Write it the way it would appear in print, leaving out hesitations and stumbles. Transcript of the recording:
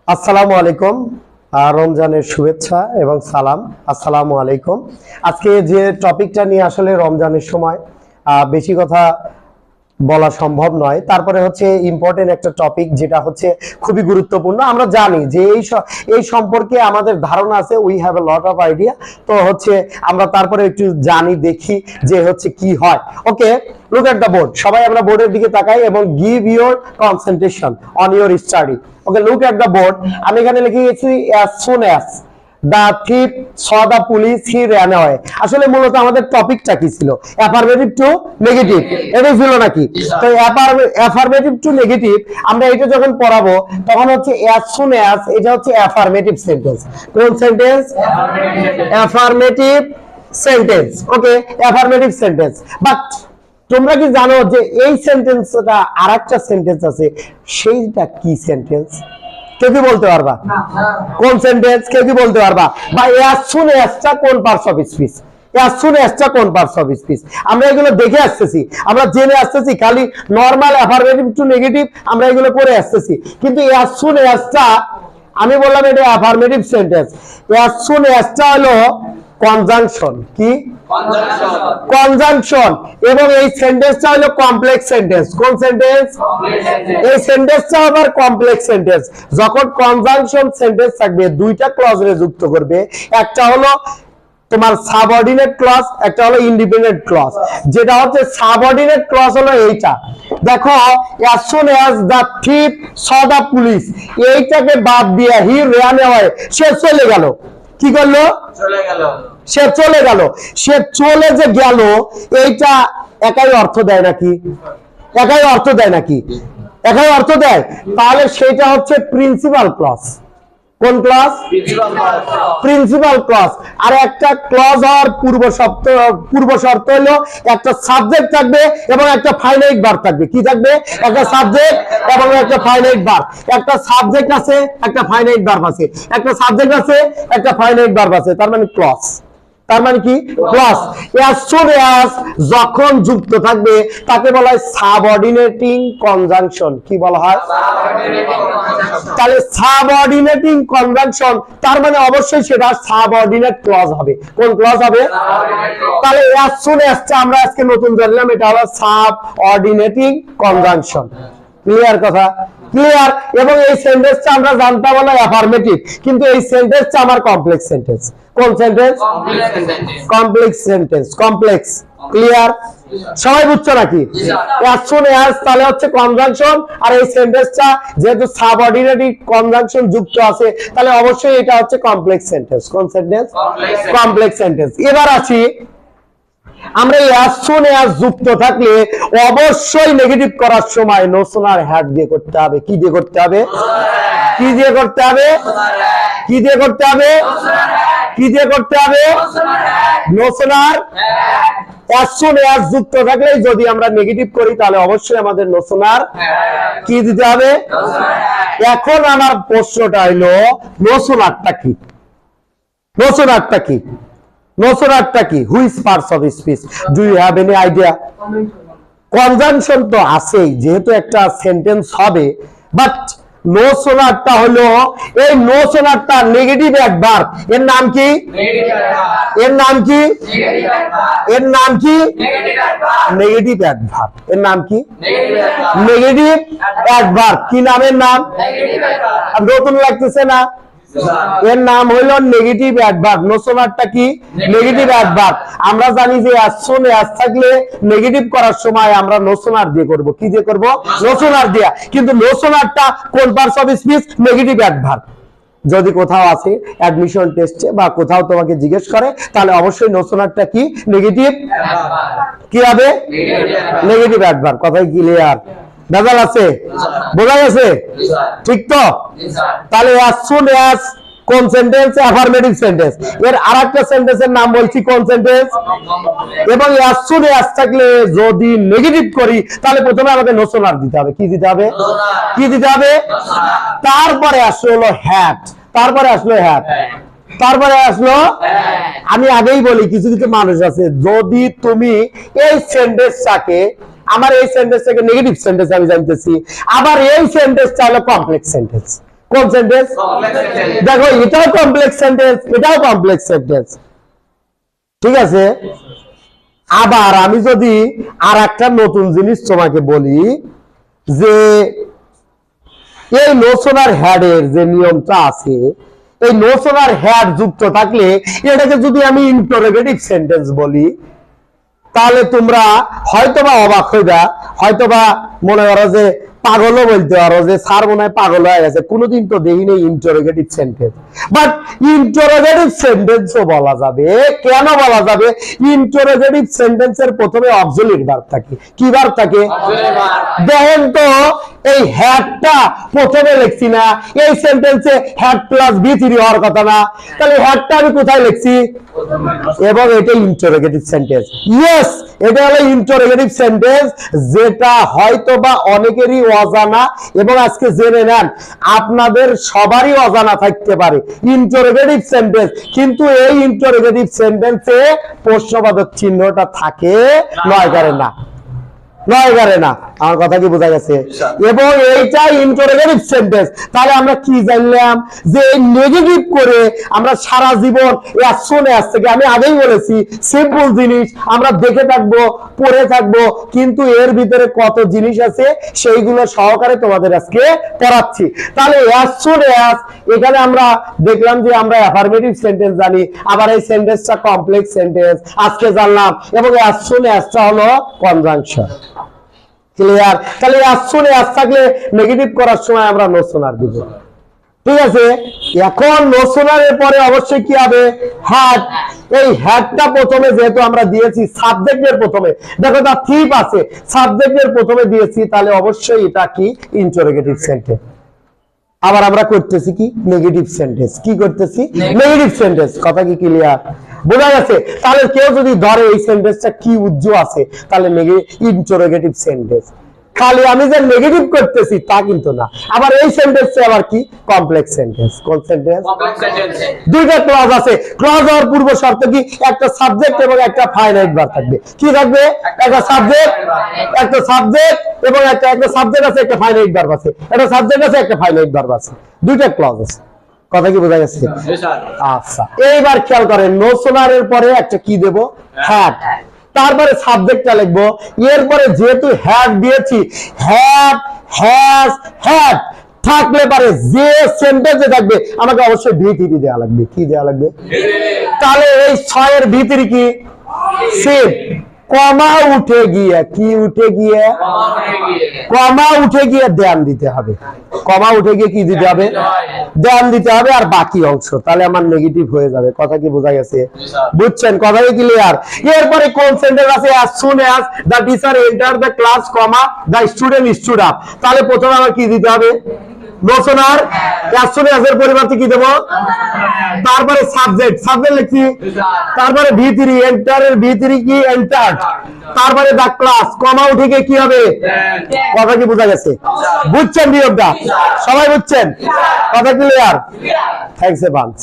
আসসালামু আলাইকুম, রমজানের শুভেচ্ছা এবং সালাম। আসসালামু আলাইকুম। আজকে যে টপিকটা নিয়ে আসলে রমজানের সময় বেশি কথা বলা সম্ভব নয়, তারপরে হচ্ছে ইম্পর্টেন্ট একটা টপিক যেটা হচ্ছে খুবই গুরুত্বপূর্ণ। আমরা জানি যে এই সম্পর্কে আমাদের ধারণা আছে, we have a lot of idea. তো হচ্ছে আমরা তারপরে একটু জানি, দেখি যে হচ্ছে কি হয়। ওকে, লুক এট দ্য বোর্ড। সবাই আমরা বোর্ডের দিকে তাকাই এবং give your concentration on your study. Okay, look at the board. আমি এখানে লিখে গেছি as soon as the thief saw the police he ran away। আসলে মূলত আমাদের টপিকটা কি ছিল? অ্যাফারমেটিভ টু নেগেটিভ, এটাই ছিল নাকি? তো অ্যাফারমেটিভ টু নেগেটিভ আমরা এটা যখন পড়াবো তখন হচ্ছে as soon as, এটা হচ্ছে অ্যাফারমেটিভ সেন্টেন্স। কোন sentence? Affirmative sentence. Okay, affirmative sentence. But তোমরা কি জানো যে এই সেন্টেন্সটা আরেকটা সেন্টেন্স আছে, সেইটা কি সেন্টেন্স? কেউ কি বলতে পারবা? কোন সেন্টেন্স? কেউ কি বলতে পারবা? বা as soon as টা কোন parts of speech? as soon as টা কোন পার্টস অফ স্পিচ? আমরা এগুলো দেখে আসতেছি, আমরা জেনে আসতেছি, খালি নরমাল অ্যাফারমেটিভ টু নেগেটিভ আমরা এগুলো করে আসতেছি। কিন্তু as soon as টা আমি বললাম এটা affirmative sentence. as soon as টা হলো কনজাংশন। কি? কনজাংশন। এবং এই সেন্টেন্সটা হলো কমপ্লেক্স সেন্টেন্স। কোন সেন্টেন্স? এই সেন্টেন্সটা আবার কমপ্লেক্স সেন্টেন্স। যখন কনজাংশন সেন্টেন্স থাকবে দুইটা ক্লজে যুক্ত করবে, একটা হলো তোমার সাবঅর্ডিনেট ক্লজ, একটা হলো ইন্ডিপেন্ডেন্ট ক্লজ। যেটা হচ্ছে সাবঅর্ডিনেট ক্লজ হলো এইটা, দেখো as soon as the thief saw the police, এইটাকে বাদ দিয়ে he ran away, সে চলে গেল। কি করলো? চলে গেল। সে চলে গেল। সে চলে যে গেল, এইটা একাই অর্থ দেয় নাকি? একাই অর্থ দেয় নাকি? একাই অর্থ দেয়। তাহলে সেটা হচ্ছে প্রিন্সিপাল ক্লজ। কোন ক্লজ? Principal clause. আর একটা ক্লজ হওয়ার পূর্ব শর্ত হলো একটা সাবজেক্ট থাকবে এবং একটা ফাইনাইট ভার্ব থাকবে। কি থাকবে? একটা সাবজেক্ট এবং একটা ফাইনাইট ভার্ব। একটা সাবজেক্ট আছে, একটা ফাইনাইট ভার্ব আছে, একটা সাবজেক্ট আছে, একটা ফাইনাইট ভার্ব আছে, তার মানে ক্লজ। তার মানে কি? ক্লজ। as soon as যখন যুক্ত থাকবে তাকে বলা হয় সাবঅর্ডিনেটিং কনজাংশন। কি বলা হয়? তাহলে সাবঅর্ডিনেটিং কনজাংশন, তার মানে অবশ্যই সেটা সাবঅর্ডিনেট ক্লজ হবে। কোন ক্লজ হবে? তাহলে as soon as টা আমরা আজকে নতুন জানলাম, এটা হলো সাবঅর্ডিনেটিং কনজাংশন। ক্লিয়ার কথা? ক্লিয়ার। এবং এই সেন্টেন্সটা আমরা জানতাম হলো অ্যাফারমেটিভ, কিন্তু এই সেন্টেন্সটা আমার কমপ্লেক্স সেন্টেন্স। কোন sentence? Complex sentence. Complex. Clear? সবাই বুঝছো নাকি? as soon as তাহলে হচ্ছে কনজাংশন, আর এই সেন্টেন্সটা যেহেতু সাবঅর্ডিনেটিভ কনজাংশন যুক্ত আছে তাহলে অবশ্যই এটা হচ্ছে কমপ্লেক্স সেন্টেন্স। কোন সেন্টেন্স? Complex sentence. এবার আসি, আমরা এই as soon as যুক্ত থাকলে অবশ্যই নেগেটিভ করার সময় নোশনার হ্যাড দিয়ে করতে হবে। কি দিয়ে করতে হবে? কি দিয়ে করতে হবে? কি দিয়ে করতে হবে? কি দিয়ে করতে হবে? নোশনার। as soon as যুক্ত থাকলে যদি আমরা নেগেটিভ করি তাহলে অবশ্যই আমাদের নোশনার কি দিতে হবে? এখন আমার প্রশ্নটা হলো নোশনারটা কি? নোশনারটা কি? নোশনারটা কি? Which parts of speech do you have any idea? Conjunction তো আছেই, যেহেতু একটা সেন্টেন্স হবে, বাট নোশনারটা হলো, এই নোশনারটা নেগেটিভ অ্যাডভার্ব। এর নাম কি? এর নাম কি? এর নাম কি? Negative adverb. এর নাম কি? Negative adverb. কি নামের নাম? নতুন লাগতেছে না? এর নাম হলো নেগেটিভ অ্যাডভার্ব। নোশনারটা কি? Negative adverb. আমরা জানি যে as soon as থাকলে নেগেটিভ করার সময় আমরা নোশনার দিয়ে করব। কি দিয়ে করব? নোশনার দিয়ে। কিন্তু নোশনারটা কোন parts of speech? Negative adverb. যদি কোথাও আছে অ্যাডমিশন টেস্টে বা কোথাও তোমাকে জিজ্ঞেস করে তাহলে অবশ্যই নোশনারটা কি? নেগেটিভ। কি হবে? Negative adverb. কথাই ক্লিয়ার? ভেজাল আছে? বোঝা গেছে? ঠিক তো? তাহলে as soon as কোন সেন্টেন্স? Affirmative sentence. এর আরেকটা সেন্টেন্সের নাম বলছি কোন সেন্টেন্স? এবং as soon as থাকলে যদি নেগেটিভ করি তাহলে প্রথমে আমাদের নোশনার দিতে হবে। কি দিতে হবে? কি দিতে হবে? তারপরে আসলো হ্যাড। তারপরে আসলো হ্যাড। তারপরে আসলো, আমি আগেই বলি কিছু কিছু মানুষ আছে, যদি তুমি এই সেন্টেন্সটাকে আমার এই সেন্টেন্সটাকে নেগেটিভ সেন্টেন্স আমি জানতেছি, আবার এই সেন্টেন্সটা হলো কমপ্লেক্স সেন্টেন্স। কোন সেন্টেন্স? দেখো এটাও কমপ্লেক্স সেন্টেন্স, এটাও কমপ্লেক্স সেন্টেন্স, ঠিক আছে। আবার আমি যদি আর একটা নতুন জিনিস তোমাকে বলি যে এই নোশনার হ্যাডের যে নিয়মটা আছে, এই নোশনার হ্যাড যুক্ত থাকলে এটাকে যদি আমি ইন্টারোগেটিভ সেন্টেন্স বলি, তাহলে তোমরা হয়তোবা অবাক হইবা, হয়তোবা মনে করো যে পাগলও বলতে পারো যে স্যার মনে হয় পাগল হয়ে গেছে, কোনোদিন তো দেখিনি ইন্টারোগেটিভ সেন্টেন্স। বাট ইন্টারোগেটিভ সেন্টেন্সও বলা যাবে। কেন বলা যাবে? ইন্টারোগেটিভ সেন্টেন্সের প্রথমে অক্সিলারি ভার্ব থাকে। কি ভার্ব থাকে? দেখেন তো এই হ্যাডটা প্রথমে লিখছি না, এই সেন্টেন্সে হ্যাড প্লাস বি থ্রি হওয়ার কথা না, তাহলে হ্যাডটা আমি কোথায় লিখছি? এবং এটা ইন্টারোগেটিভ সেন্টেন্স। ইয়েস, এটা হলো ইন্টারোগেটিভ সেন্টেন্স, যেটা হয়তোবা অনেকেরই অজানা, এবং আজকে জেনে নেন আপনাদের সবারই অজানা থাকতে পারে ইন্টারোগেটিভ সেন্টেন্স। কিন্তু এই ইন্টারোগেটিভ সেন্টেন্সে প্রশ্নবোধক চিহ্নটা থাকে, নয় করে না, নয় করে না। আমার কথা কি বোঝা গেছে? এবং এইটা ইন্টারোগেটিভ সেন্টেন্স। তাহলে আমরা কি জানলাম? যে নেগেটিভ করে আমরা সারা জীবন শুনে আসছে, আমি আগেই বলেছি সিম্পল জিনিস আমরা দেখে থাকবো, পড়ে থাকবো, কিন্তু এর ভিতরে কত জিনিস আছে সেইগুলো সহকারে তোমাদের আজকে পড়াচ্ছি। তাহলে এখানে আমরা দেখলাম যে আমরা অ্যাফার্মেটিভ সেন্টেন্স জানি, আবার এই সেন্টেন্সটা কমপ্লেক্স সেন্টেন্স আজকে জানলাম, এবং টা হলো কনজাংশন। ক্লিয়ার? তাহলে থাকলে নেগেটিভ করার সময় আমরা নোশনার দিব, ঠিক আছে। এখন নোশনারের পরে অবশ্যই কি হবে? হ্যাড। এই হ্যাডটা প্রথমে যেহেতু আমরা দিয়েছি সাবজেক্টের প্রথমে, দেখো তার থিপ আছে, সাবজেক্টের প্রথমে দিয়েছি, তাহলে অবশ্যই এটা কি ইন্টারোগেটিভ সেন্টেন্স। আবার আমরা করতেছি কি নেগেটিভ সেন্টেন্স। কি করতেছি? Negative sentence. কথা কি ক্লিয়ার? বোঝা গেছে? তাহলে কেউ যদি ধরে এই সেন্টেন্সটা কি উজ্জ্বল আছে, তাহলে ইন্টারোগেটিভ সেন্টেন্স। খালি আমি যে নেগেটিভ করতেছি তা কিন্তু না। আবার এই সেন্টেন্সে আবার কি কমপ্লেক্স সেন্টেন্স। কোন সেন্টেন্স? দুইটা ক্লজ আছে। ক্লজ হওয়ার পূর্ব শর্ত কি? একটা সাবজেক্ট এবং একটা ফাইনাইট ভার্ব থাকবে। কি থাকবে? একটা সাবজেক্ট এবং একটা সাবজেক্ট আছে, একটা ফাইনাইট ভার্ব আছে, একটা সাবজেক্ট আছে, একটা ফাইনাইট ভার্ব আছে, দুইটা ক্লজ আছে। কথা কি বোঝা গেছে? আচ্ছা, এইবার খেয়াল করেন নোশনারের পরে একটা কি দেব? হ্যাড। তারপরে সাবজেক্টটা লিখবো, এরপরে যেহেতু হ্যাড দিয়েছি, হ্যাড, হ্যাজ, হ্যাড থাকলে পারে যে সেন্টেন্সে থাকবে আমাকে অবশ্যই ভিতরি দেওয়া লাগবে। কি দেওয়া লাগবে? তাহলে এই 6 এর ভিতরি কি? সেট। কমা উঠে গিয়ে কি উঠে গিয়ে? কমা উঠে গিয়ে ধ্যান দিতে হবে। কমা উঠে গিয়ে কি দিতে হবে? ধ্যান দিতে হবে। আর বাকি অংশ তাহলে আমার নেগেটিভ হয়ে যাবে। কথা কি বোঝা গেছে? বুঝছেন? কথা কি ক্লিয়ার? এরপরে কোন সেন্টেন্স আছে? as soon as the teacher entered the class, the student stood up। তাহলে প্রথমে আমার কি দিতে হবে? নোশনার। as soon as এর পরিবর্তে কি দেব? তারপরে সাবজেক্ট লিখছি, তারপরে ভিতরি, এন্টার এর ভিতরি কি? এন্টার্ড। তারপরে দা ক্লাস, কমা উঠে গিয়ে কি হবে? কথা কি বোঝা গেছে? বুঝছেন নিয়মটা? সবাই বুঝছেন? কথা ক্লিয়ার? Thanks a bunch.